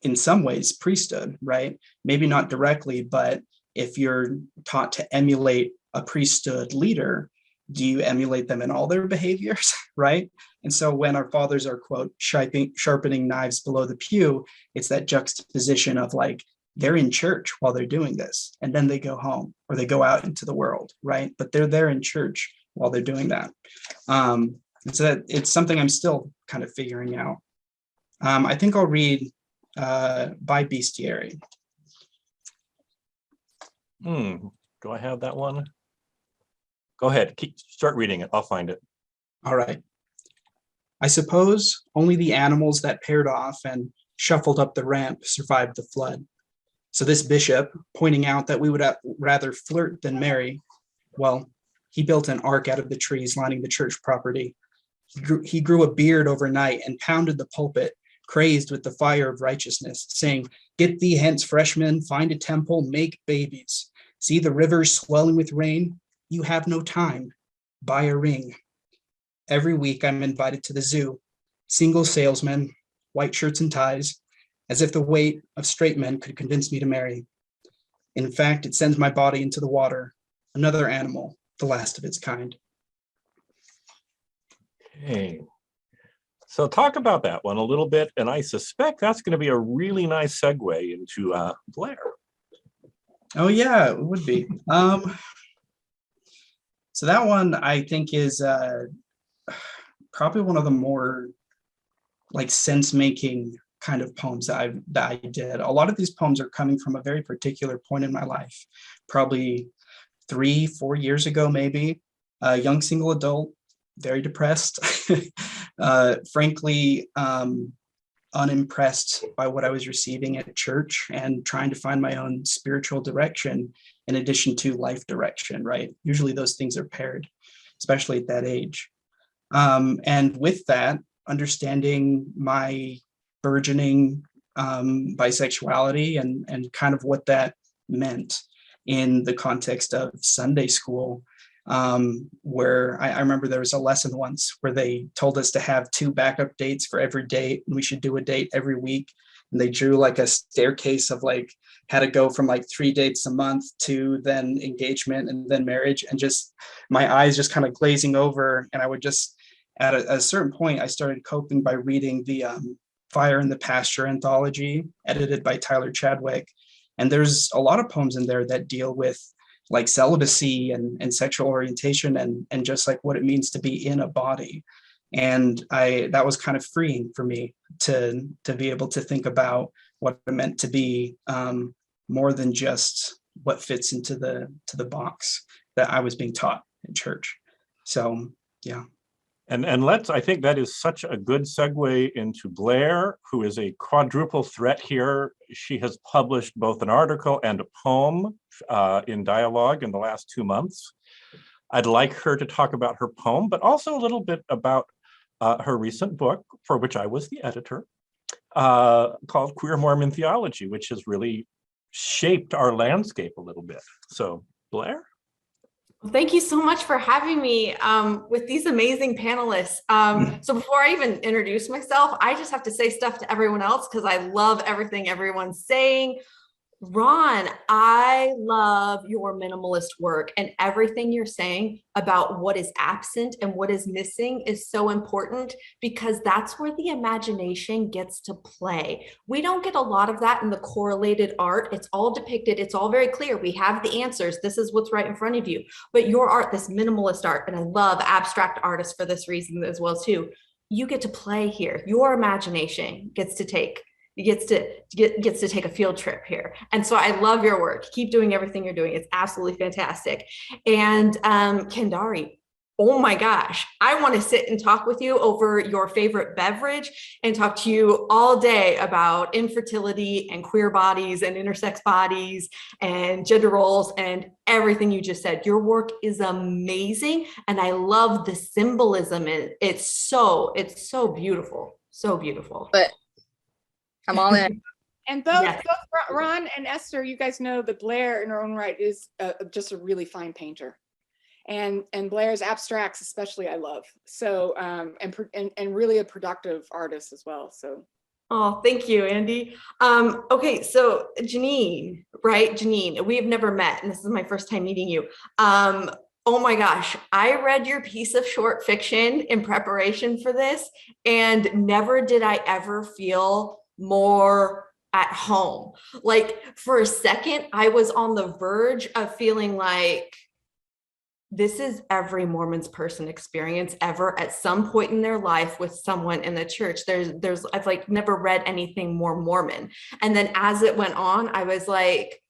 in some ways, priesthood, right? Maybe not directly, but if you're taught to emulate a priesthood leader, do you emulate them in all their behaviors, right? And so when our fathers are, quote, sharpening knives below the pew, it's that juxtaposition of like, they're in church while they're doing this, and then they go home or they go out into the world, right? But they're there in church while they're doing that. So it's something I'm still kind of figuring out. I think I'll read by Bestiary. Do I have that one? Go ahead, start reading it. I'll find it. All right. I suppose only the animals that paired off and shuffled up the ramp survived the flood. So this bishop, pointing out that we would rather flirt than marry, well, he built an ark out of the trees lining the church property. He grew a beard overnight and pounded the pulpit, crazed with the fire of righteousness, saying, "Get thee hence, freshmen, find a temple, make babies. See the rivers swelling with rain? You have no time. Buy a ring." Every week I'm invited to the zoo. Single salesmen, white shirts and ties, as if the weight of straight men could convince me to marry. In fact, it sends my body into the water, another animal, the last of its kind. Okay. So talk about that one a little bit, and I suspect that's going to be a really nice segue into Blaire. Oh yeah, it would be. So that one I think is probably one of the more like sense-making kind of poems that I did. A lot of these poems are coming from a very particular point in my life, probably 3-4 years ago, maybe. A young single adult, very depressed, frankly, unimpressed by what I was receiving at church and trying to find my own spiritual direction in addition to life direction, right? Usually those things are paired, especially at that age. And with that, understanding my burgeoning bisexuality and kind of what that meant in the context of Sunday school, where I remember there was a lesson once where they told us to have 2 backup dates for every date, and we should do a date every week. And they drew like a staircase of like how to go from like 3 dates a month to then engagement and then marriage, and just my eyes just kind of glazing over. And I would just, at a certain point, I started coping by reading the Fire in the Pasture anthology, edited by Tyler Chadwick. And there's a lot of poems in there that deal with like celibacy and sexual orientation and just like what it means to be in a body. And that was kind of freeing for me to be able to think about what it meant to be more than just what fits into the box that I was being taught in church. So yeah. And I think that is such a good segue into Blaire, who is a quadruple threat here. She has published both an article and a poem in Dialogue in the last 2 months. I'd like her to talk about her poem, but also a little bit about her recent book, for which I was the editor, called Queer Mormon Theology, which has really shaped our landscape a little bit. So Blaire? Thank you so much for having me with these amazing panelists. So before I even introduce myself, I just have to say stuff to everyone else because I love everything everyone's saying. Ron, I love your minimalist work, and everything you're saying about what is absent and what is missing is so important because that's where the imagination gets to play. We don't get a lot of that in the correlated art. It's all depicted. It's all very clear. We have the answers. This is what's right in front of you. But your art, this minimalist art, and I love abstract artists for this reason as well too, you get to play here. Your imagination gets to take a field trip here. And so I love your work. Keep doing everything you're doing. It's absolutely fantastic. And Khandari, oh my gosh, I want to sit and talk with you over your favorite beverage and talk to you all day about infertility and queer bodies and intersex bodies and gender roles and everything you just said. Your work is amazing. And I love the symbolism. It's so beautiful. So beautiful. But I'm all in. And both Yes. Ron and Esther, you guys know that Blaire in her own right is just a really fine painter. And Blaire's abstracts especially I love. So and really a productive artist as well. So oh, thank you, Andy. Okay, so Janine, right? Janine, we have never met, and this is my first time meeting you. Oh my gosh, I read your piece of short fiction in preparation for this, and never did I ever feel more at home. Like for a second, I was on the verge of feeling like this is every Mormon's person experience ever at some point in their life with someone in the church. I've like never read anything more Mormon. And then as it went on, I was like,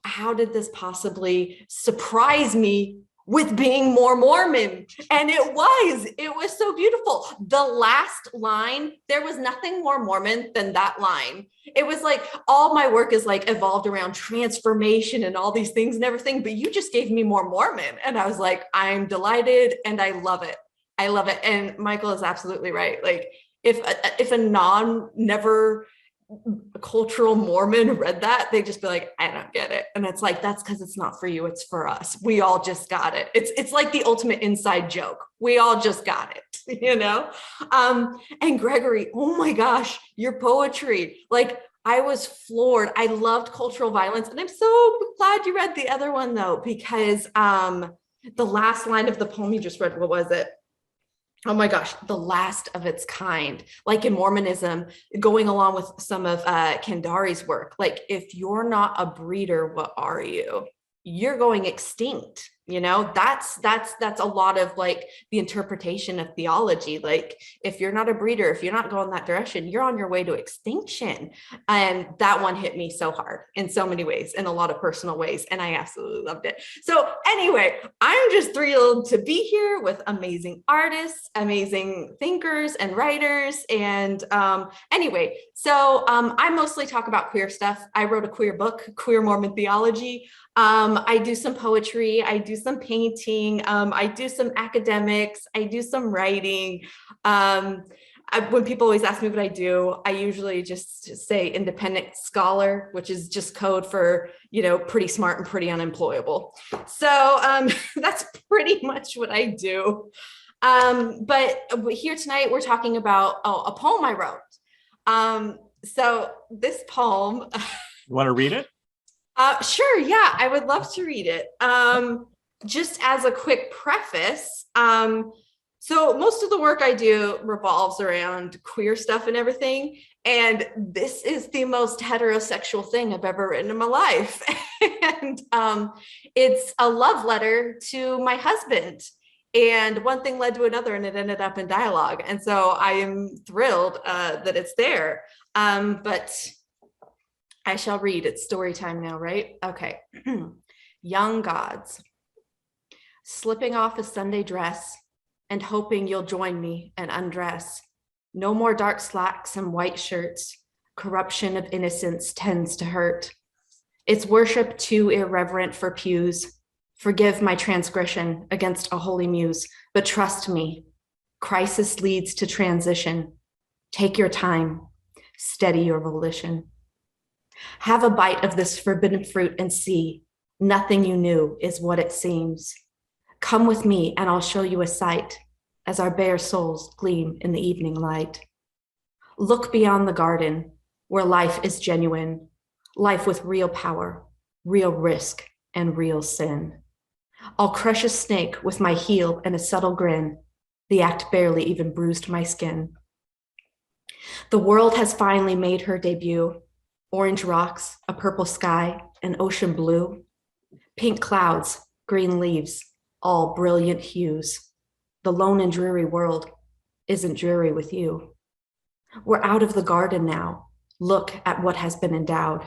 how did this possibly surprise me with being more Mormon? And it was so beautiful. The last line, there was nothing more Mormon than that line. It was like all my work is like evolved around transformation and all these things and everything, but you just gave me more Mormon. And I was like, I'm delighted and I love it. I love it. And Michael is absolutely right. Like if a never cultural Mormon read that, they'd just be like, I don't get it. And it's like, that's because it's not for you, it's for us. We all just got it. It's like the ultimate inside joke. We all just got it. you know? And Gregory, oh my gosh, your poetry. Like, I was floored. I loved cultural violence. And I'm so glad you read the other one though, because the last line of the poem you just read, what was it? Oh my gosh, the last of its kind. Like in Mormonism, going along with some of Khandari's work, like if you're not a breeder, what are you? You're going extinct. You know, that's a lot of like the interpretation of theology. Like if you're not a breeder, if you're not going that direction, you're on your way to extinction. And that one hit me so hard in so many ways, in a lot of personal ways. And I absolutely loved it. So anyway, I'm just thrilled to be here with amazing artists, amazing thinkers and writers. And anyway, so I mostly talk about queer stuff. I wrote a queer book, Queer Mormon Theology. I do some poetry, I do some painting, I do some academics, I do some writing. When people always ask me what I do, I usually just say independent scholar, which is just code for, you know, pretty smart and pretty unemployable. So that's pretty much what I do. But here tonight, we're talking about a poem I wrote. So this poem. You want to read it? Sure. Yeah, I would love to read it. Just as a quick preface, so most of the work I do revolves around queer stuff and everything. And this is the most heterosexual thing I've ever written in my life. And it's a love letter to my husband. And one thing led to another, and it ended up in dialogue. And so I am thrilled that it's there. But I shall read. It's story time now, right? Okay. Young gods, slipping off a Sunday dress and hoping you'll join me and undress. No more dark slacks and white shirts. Corruption of innocence tends to hurt. It's worship too irreverent for pews. Forgive my transgression against a holy muse, but trust me, crisis leads to transition. Take your time, steady your volition. Have a bite of this forbidden fruit and see. Nothing you knew is what it seems. Come with me and I'll show you a sight as our bare souls gleam in the evening light. Look beyond the garden where life is genuine, life with real power, real risk, and real sin. I'll crush a snake with my heel and a subtle grin. The act barely even bruised my skin. The world has finally made her debut. Orange rocks, a purple sky, an ocean blue, pink clouds, green leaves, all brilliant hues. The lone and dreary world isn't dreary with you. We're out of the garden now. Look at what has been endowed.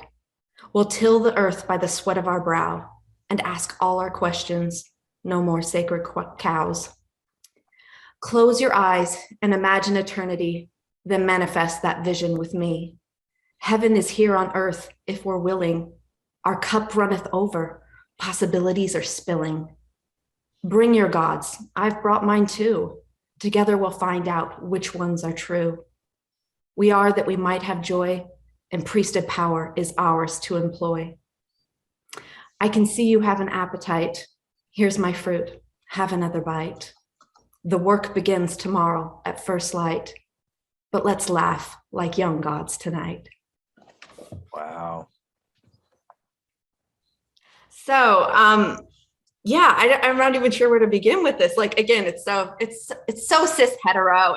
We'll till the earth by the sweat of our brow and ask all our questions. No more sacred cows. Close your eyes and imagine eternity, then manifest that vision with me. Heaven is here on earth if we're willing. Our cup runneth over. Possibilities are spilling. Bring your gods. I've brought mine too. Together we'll find out which ones are true. We are that we might have joy, and priesthood power is ours to employ. I can see you have an appetite. Here's my fruit. Have another bite. The work begins tomorrow at first light, but let's laugh like young gods tonight. Wow. So, yeah, I'm not even sure where to begin with this. Like, again, it's so cis hetero.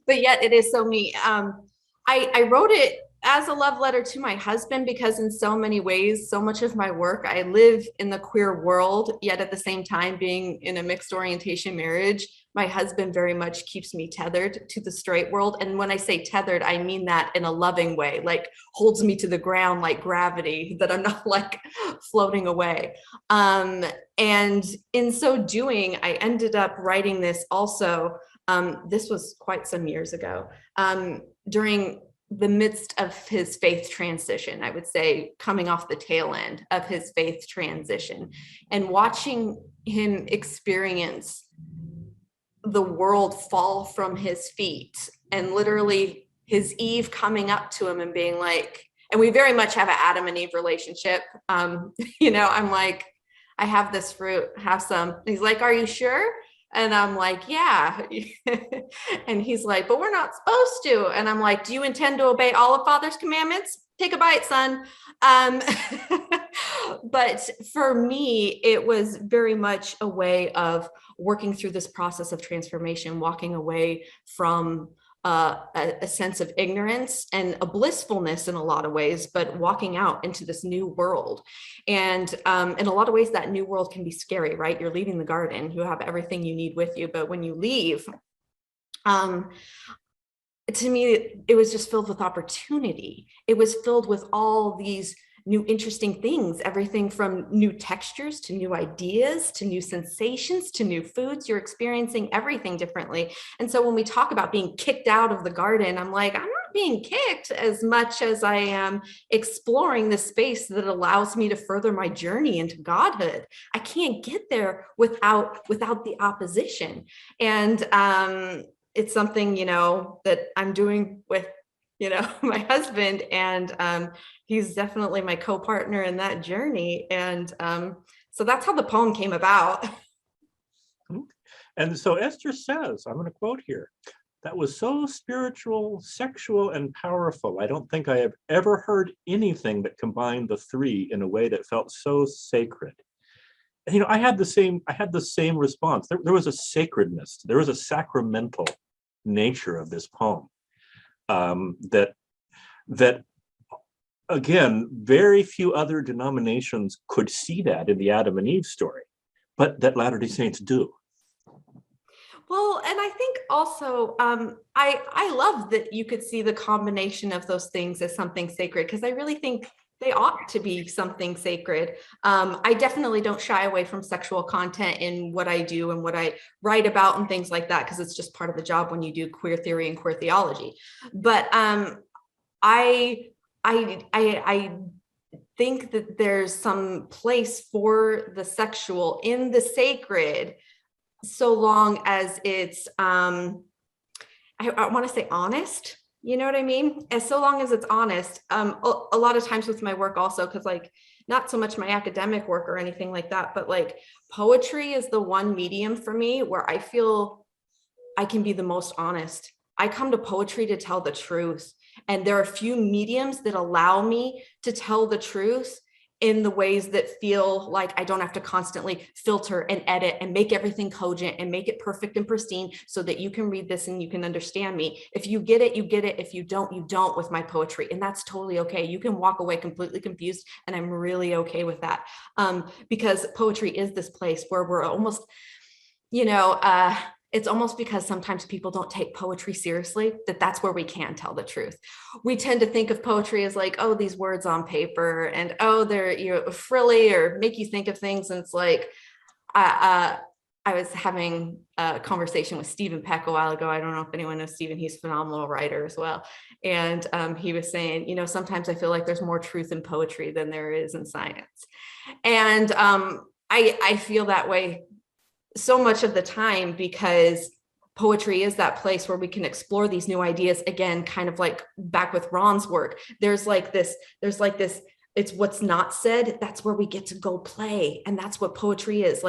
But yet it is so me. I wrote it as a love letter to my husband because in so many ways, so much of my work, I live in the queer world, yet at the same time being in a mixed orientation marriage, my husband very much keeps me tethered to the straight world. And when I say tethered, I mean that in a loving way, like holds me to the ground like gravity, that I'm not like floating away. And in so doing, I ended up writing this also. This was quite some years ago, during the midst of his faith transition, I would say coming off the tail end of his faith transition, and watching him experience the world fall from his feet, and literally his Eve coming up to him and being like, and we very much have an Adam and Eve relationship. I'm like, I have this fruit, have some. And he's like, are you sure? And I'm like, yeah. And he's like, but we're not supposed to. And I'm like, do you intend to obey all of Father's commandments? Take a bite, son. But for me, it was very much a way of working through this process of transformation, walking away from a sense of ignorance and a blissfulness in a lot of ways, but walking out into this new world. And in a lot of ways, that new world can be scary, right? You're leaving the garden, you have everything you need with you, but when you leave, to me, it was just filled with opportunity. It was filled with all these new interesting things, everything from new textures to new ideas, to new sensations, to new foods. You're experiencing everything differently. And so when we talk about being kicked out of the garden, I'm like, I'm not being kicked as much as I am exploring this space that allows me to further my journey into godhood. I can't get there without the opposition. And it's something, that I'm doing with my husband, and he's definitely my co-partner in that journey. And so that's how the poem came about. And so Esther says, I'm going to quote here, that was so spiritual, sexual, and powerful. I don't think I have ever heard anything that combined the three in a way that felt so sacred. And, I had the same response. There was a sacredness, there was a sacramental nature of this poem. That again, very few other denominations could see that in the Adam and Eve story, but that Latter-day Saints do. Well, and I think also, I love that you could see the combination of those things as something sacred, because I really think they ought to be something sacred. I definitely don't shy away from sexual content in what I do and what I write about and things like that, because it's just part of the job when you do queer theory and queer theology. But I think that there's some place for the sexual in the sacred, so long as it's, I want to say honest. You know what I mean? As so long as it's honest. A lot of times with my work also, because not so much my academic work or anything like that, but poetry is the one medium for me where I feel I can be the most honest. I come to poetry to tell the truth. And there are a few mediums that allow me to tell the truth in the ways that feel like I don't have to constantly filter and edit and make everything cogent and make it perfect and pristine so that you can read this and you can understand me. If you get it, you get it. If you don't, you don't with my poetry. And that's totally okay. You can walk away completely confused, and I'm really okay with that. Because poetry is this place where we're almost, it's almost because sometimes people don't take poetry seriously, that's where we can tell the truth. We tend to think of poetry as oh, these words on paper, and oh, they're frilly or make you think of things. And it's I was having a conversation with Stephen Peck a while ago. I don't know if anyone knows Stephen. He's a phenomenal writer as well. And he was saying, sometimes I feel like there's more truth in poetry than there is in science. And I feel that way so much of the time, because poetry is that place where we can explore these new ideas again, kind of back with Ron's work. There's this, it's what's not said. That's where we get to go play. And that's what poetry is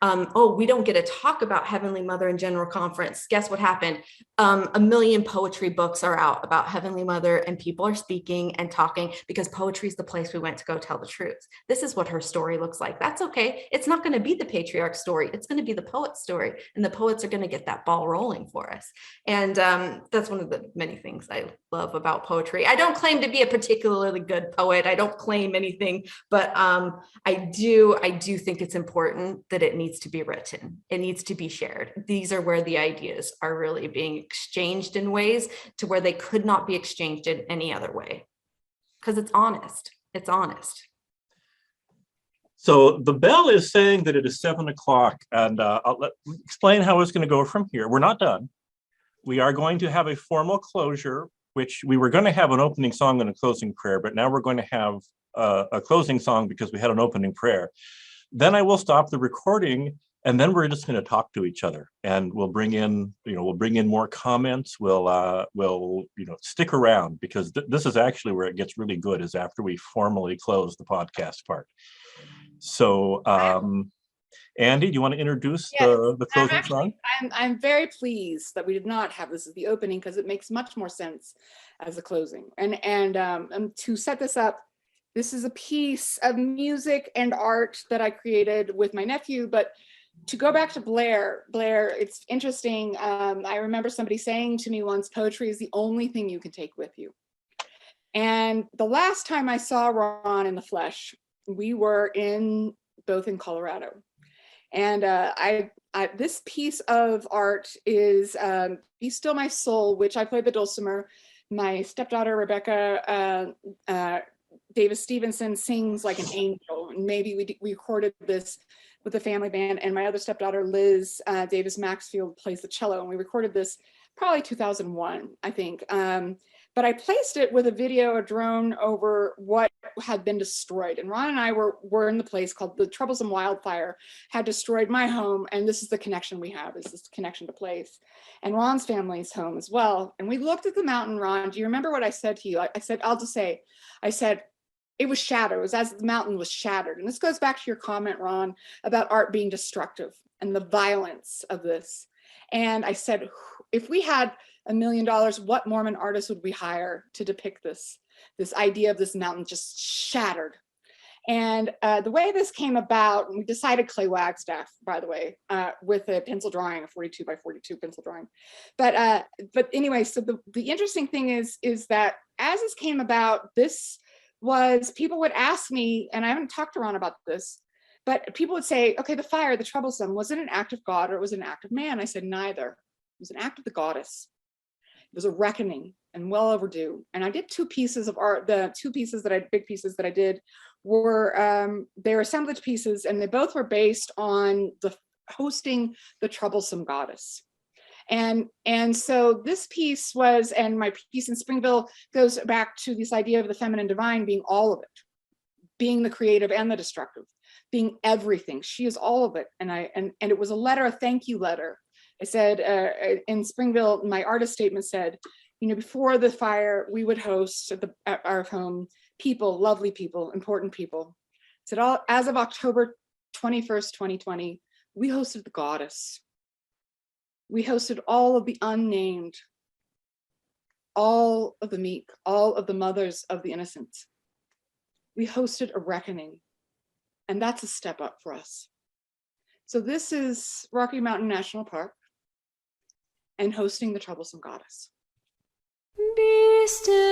oh, we don't get to talk about Heavenly Mother in General Conference. Guess what happened? A million poetry books are out about Heavenly Mother, and people are speaking and talking because poetry is the place we went to go tell the truth. This is what her story looks like. That's okay. It's not going to be the patriarch's story. It's going to be the poet's story. And the poets are going to get that ball rolling for us. And that's one of the many things I love about poetry. I don't claim to be a particularly good poet. I don't claim anything, but I do think it's important that it needs to be written. It needs to be shared. These are where the ideas are really being exchanged in ways to where they could not be exchanged in any other way, because it's honest. It's honest. So the bell is saying that it is 7 o'clock, and I'll explain how it's going to go from here. We're not done. We are going to have a formal closure, which we were going to have an opening song and a closing prayer, but now we're going to have a closing song because we had an opening prayer. Then I will stop the recording, and then we're just going to talk to each other, and we'll bring in, more comments. We'll stick around, because this is actually where it gets really good, is after we formally close the podcast part. So Andy, do you want to introduce Yes, the closing song? I'm very pleased that we did not have this as the opening because it makes much more sense as a closing. And to set this up, this is a piece of music and art that I created with my nephew. But to go back to Blaire, it's interesting. I remember somebody saying to me once, poetry is the only thing you can take with you. And the last time I saw Ron in the flesh, we were both in Colorado. And this piece of art is Be Still My Soul, which I played the dulcimer. My stepdaughter, Rebecca Davis Stevenson, sings like an angel. And maybe we recorded this with the family band. And my other stepdaughter, Liz Davis Maxfield, plays the cello. And we recorded this probably 2001, I think. But I placed it with a video, a drone over what had been destroyed. And Ron and I were in the place called the Troublesome Wildfire, had destroyed my home. And this is the connection we have, is this connection to place. And Ron's family's home as well. And we looked at the mountain, Ron, do you remember what I said to you? I said, I said, it was shattered. It was as the mountain was shattered. And this goes back to your comment, Ron, about art being destructive and the violence of this. And I said, if we had $1 million, what Mormon artist would we hire to depict this idea of this mountain just shattered? And the way this came about, we decided Clay Wagstaff, by the way, with a pencil drawing, a 42 by 42 pencil drawing. But anyway, so the interesting thing is that as this came about, people would ask me, and I haven't talked to Ron about this, but people would say, okay, the fire, the troublesome, was it an act of God or was it an act of man? I said, neither. It was an act of the goddess. It was a reckoning and well overdue. And I did 2 pieces of art. The 2 pieces big pieces that I did were, they were assemblage pieces, and they both were based on the hosting the troublesome goddess. And so this piece was, and my piece in Springville goes back to this idea of the feminine divine being all of it, being the creative and the destructive, being everything. She is all of it. And it was a thank you letter. I said, in Springville, my artist statement said, before the fire, we would host at our home people, lovely people, important people. I said, as of October 21st, 2020, we hosted the goddess. We hosted all of the unnamed, all of the meek, all of the mothers of the innocent. We hosted a reckoning, and that's a step up for us. So this is Rocky Mountain National Park and hosting the troublesome goddess. Be still.